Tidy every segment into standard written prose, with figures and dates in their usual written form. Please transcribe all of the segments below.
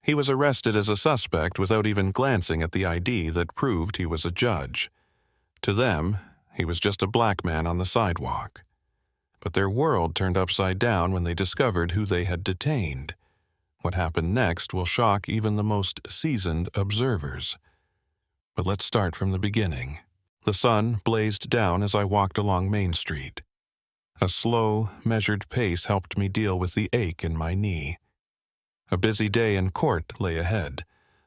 He was arrested as a suspect without even glancing at the ID that proved he was a judge. To them, he was just a black man on the sidewalk. But their world turned upside down when they discovered who they had detained. What happened next will shock even the most seasoned observers. But let's start from the beginning. The sun blazed down as I walked along Main Street. A slow, measured pace helped me deal with the ache in my knee. A busy day in court lay ahead,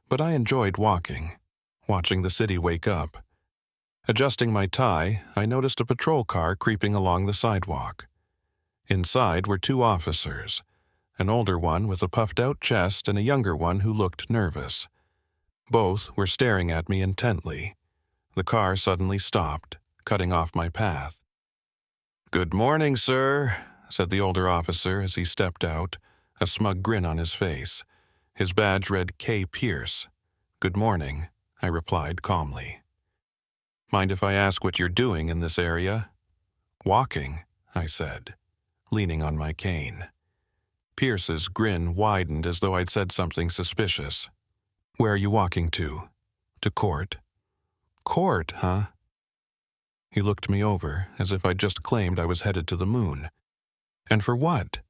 but I enjoyed walking, watching the city wake up. Adjusting my tie, I noticed a patrol car creeping along the sidewalk. Inside were two officers, an older one with a puffed-out chest and a younger one who looked nervous. Both were staring at me intently. The car suddenly stopped, cutting off my path. "Good morning, sir," said the older officer as he stepped out, a smug grin on his face. His badge read K. Pierce. "Good morning," I replied calmly. "Mind if I ask what you're doing in this area?" "Walking," I said, leaning on my cane. Pierce's grin widened as though I'd said something suspicious. "Where are you walking to?" "To court." "Court, huh?" He looked me over as if I'd just claimed I was headed to the moon. "And for what?"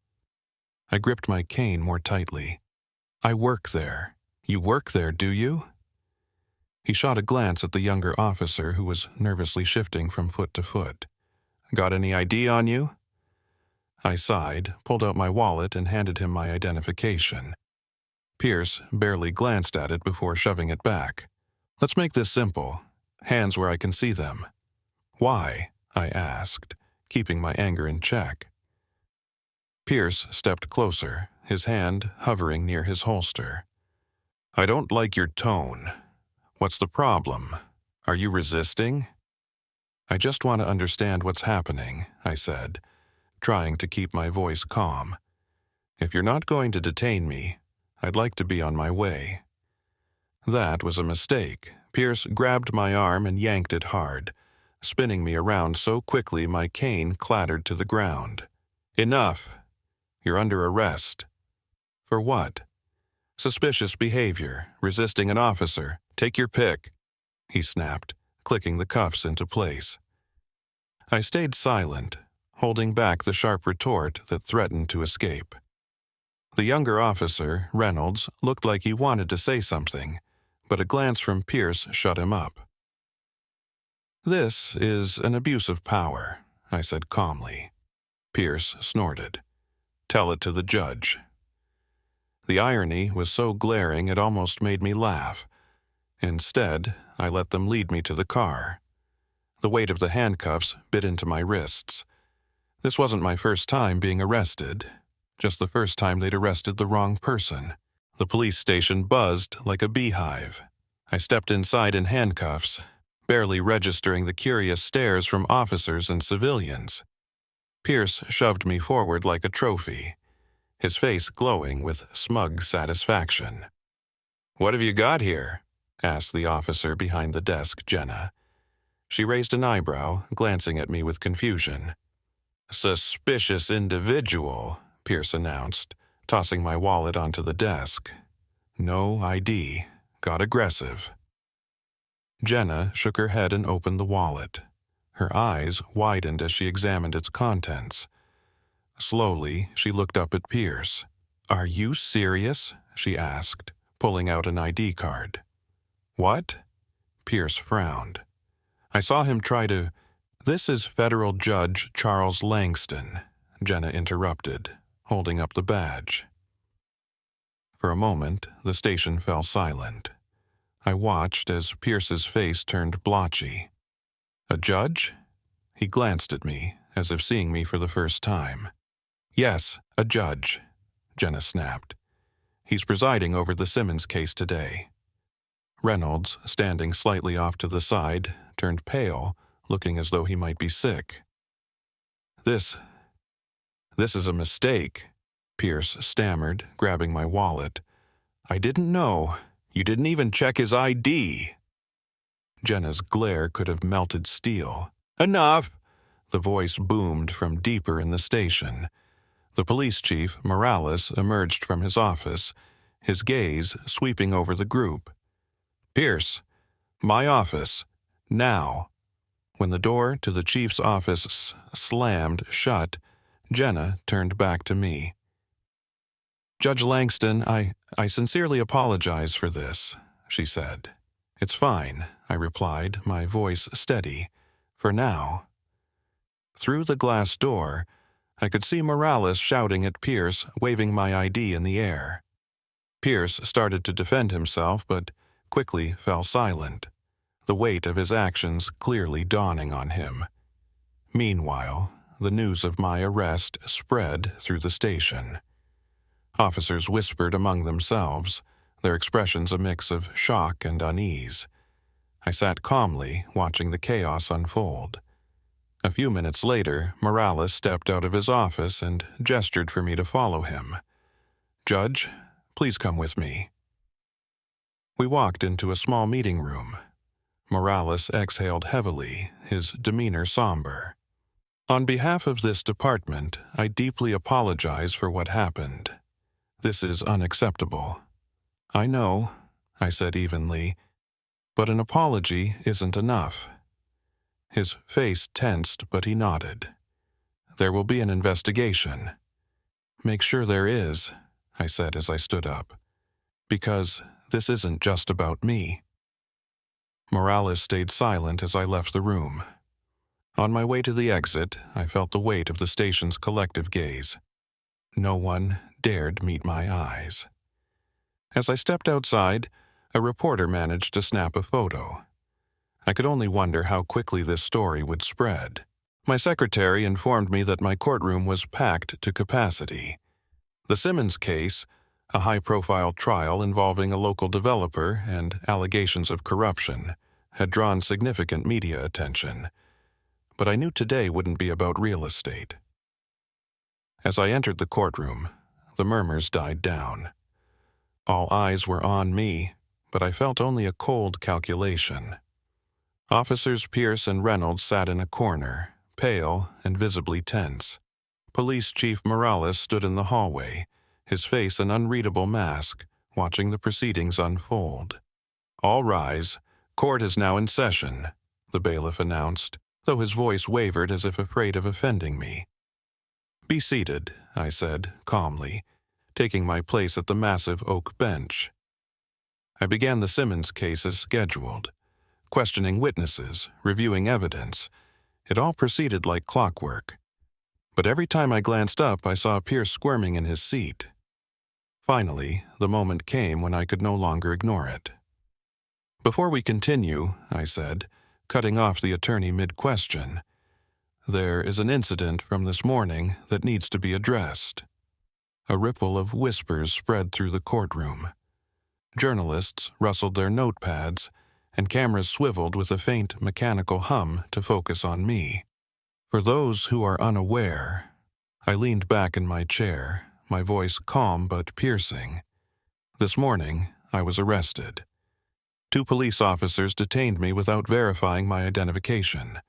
I gripped my cane more tightly. "I work there." "You work there, do you?" He shot a glance at the younger officer who was nervously shifting from foot to foot. "Got any ID on you?" I sighed, pulled out my wallet, and handed him my identification. Pierce barely glanced at it before shoving it back. "Let's make this simple. Hands where I can see them." "Why?" I asked, keeping my anger in check. Pierce stepped closer, his hand hovering near his holster. "I don't like your tone. What's the problem? Are you resisting?" "I just want to understand what's happening," I said, trying to keep my voice calm. "If you're not going to detain me, I'd like to be on my way." That was a mistake. Pierce grabbed my arm and yanked it hard, spinning me around so quickly my cane clattered to the ground. "Enough. You're under arrest." "For what?" "Suspicious behavior, resisting an officer. Take your pick," he snapped, clicking the cuffs into place. I stayed silent, holding back the sharp retort that threatened to escape. The younger officer, Reynolds, looked like he wanted to say something, but a glance from Pierce shut him up. "This is an abuse of power," I said calmly. Pierce snorted. "Tell it to the judge." The irony was so glaring it almost made me laugh. Instead, I let them lead me to the car. The weight of the handcuffs bit into my wrists. This wasn't my first time being arrested, just the first time they'd arrested the wrong person. The police station buzzed like a beehive. I stepped inside in handcuffs, barely registering the curious stares from officers and civilians. Pierce shoved me forward like a trophy, his face glowing with smug satisfaction. "What have you got here?" asked the officer behind the desk, Jenna. She raised an eyebrow, glancing at me with confusion. "Suspicious individual," Pierce announced, tossing my wallet onto the desk. "No ID. Got aggressive." Jenna shook her head and opened the wallet. Her eyes widened as she examined its contents. Slowly, she looked up at Pierce. "Are you serious?" she asked, pulling out an ID card. "What?" Pierce frowned. I saw him try to... "This is Federal Judge Charles Langston," Jenna interrupted, holding up the badge. For a moment, the station fell silent. I watched as Pierce's face turned blotchy. "A judge?" He glanced at me, as if seeing me for the first time. "Yes, a judge," Jenna snapped. "He's presiding over the Simmons case today." Reynolds, standing slightly off to the side, turned pale, looking as though he might be sick. This is a mistake," Pierce stammered, grabbing my wallet. "I didn't know. You didn't even check his ID." Jenna's glare could have melted steel. "Enough!" The voice boomed from deeper in the station. The police chief, Morales, emerged from his office, his gaze sweeping over the group. "Pierce, my office, now." When the door to the chief's office slammed shut, Jenna turned back to me. "Judge Langston, I sincerely apologize for this," she said. "It's fine," I replied, my voice steady. "For now." Through the glass door, I could see Morales shouting at Pierce, waving my ID in the air. Pierce started to defend himself, but quickly fell silent, the weight of his actions clearly dawning on him. Meanwhile, the news of my arrest spread through the station. Officers whispered among themselves, their expressions a mix of shock and unease. I sat calmly, watching the chaos unfold. A few minutes later, Morales stepped out of his office and gestured for me to follow him. "Judge, please come with me." We walked into a small meeting room. Morales exhaled heavily, his demeanor somber. "On behalf of this department, I deeply apologize for what happened. This is unacceptable." "I know," I said evenly, "but an apology isn't enough." His face tensed, but he nodded. "There will be an investigation." "Make sure there is," I said as I stood up, "because this isn't just about me." Morales stayed silent as I left the room. On my way to the exit, I felt the weight of the station's collective gaze. No one dared meet my eyes. As I stepped outside, a reporter managed to snap a photo. I could only wonder how quickly this story would spread. My secretary informed me that my courtroom was packed to capacity. The Simmons case, a high-profile trial involving a local developer and allegations of corruption, had drawn significant media attention. But I knew today wouldn't be about real estate. As I entered the courtroom, the murmurs died down. All eyes were on me, but I felt only a cold calculation. Officers Pierce and Reynolds sat in a corner, pale and visibly tense. Police Chief Morales stood in the hallway, his face an unreadable mask, watching the proceedings unfold. "All rise. Court is now in session," the bailiff announced, though his voice wavered as if afraid of offending me. "Be seated," I said, calmly, taking my place at the massive oak bench. I began the Simmons case as scheduled, questioning witnesses, reviewing evidence. It all proceeded like clockwork. But every time I glanced up, I saw Pierce squirming in his seat. Finally, the moment came when I could no longer ignore it. "Before we continue," I said, cutting off the attorney mid-question, "there is an incident from this morning that needs to be addressed." A ripple of whispers spread through the courtroom. Journalists rustled their notepads, and cameras swiveled with a faint mechanical hum to focus on me. For those who are unaware, I leaned back in my chair, my voice calm but piercing. This morning, I was arrested. 2 police officers detained me without verifying my identification.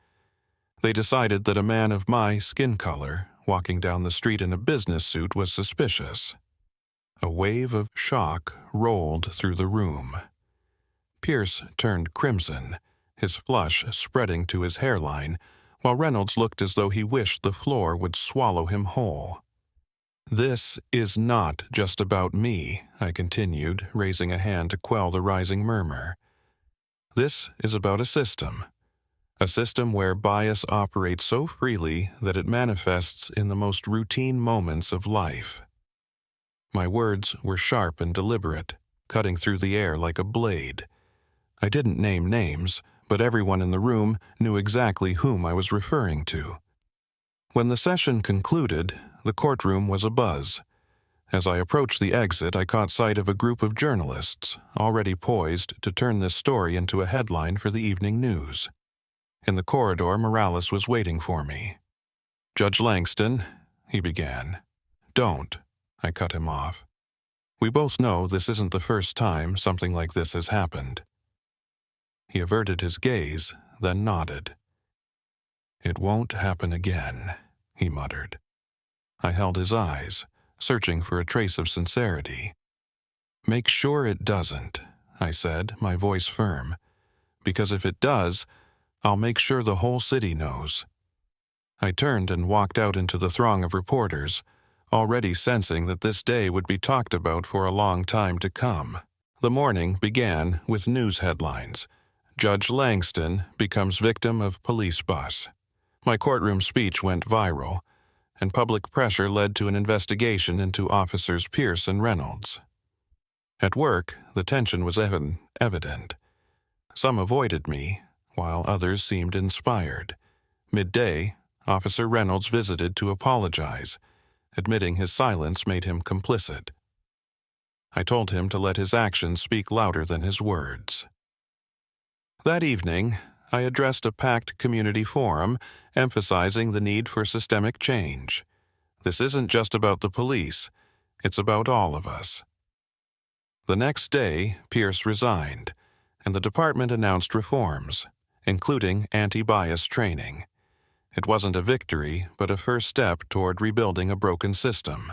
They decided that a man of my skin color, walking down the street in a business suit, was suspicious. A wave of shock rolled through the room. Pierce turned crimson, his flush spreading to his hairline, while Reynolds looked as though he wished the floor would swallow him whole. "This is not just about me," I continued, raising a hand to quell the rising murmur. "This is about a system where bias operates so freely that it manifests in the most routine moments of life." My words were sharp and deliberate, cutting through the air like a blade. I didn't name names, but everyone in the room knew exactly whom I was referring to. When the session concluded, the courtroom was abuzz. As I approached the exit, I caught sight of a group of journalists, already poised to turn this story into a headline for the evening news. In the corridor, Morales was waiting for me. "Judge Langston," he began. "Don't," I cut him off. "We both know this isn't the first time something like this has happened." He averted his gaze, then nodded. "It won't happen again," he muttered. I held his eyes, searching for a trace of sincerity. "Make sure it doesn't," I said, my voice firm. "Because if it does, I'll make sure the whole city knows." I turned and walked out into the throng of reporters, already sensing that this day would be talked about for a long time to come. The morning began with news headlines. Judge Langston becomes victim of police bus. My courtroom speech went viral, and public pressure led to an investigation into Officers Pierce and Reynolds. At work, the tension was evident. Some avoided me, while others seemed inspired. Midday, Officer Reynolds visited to apologize, admitting his silence made him complicit. I told him to let his actions speak louder than his words. That evening, I addressed a packed community forum, emphasizing the need for systemic change. This isn't just about the police, it's about all of us. The next day, Pierce resigned, and the department announced reforms, including anti-bias training. It wasn't a victory, but a first step toward rebuilding a broken system.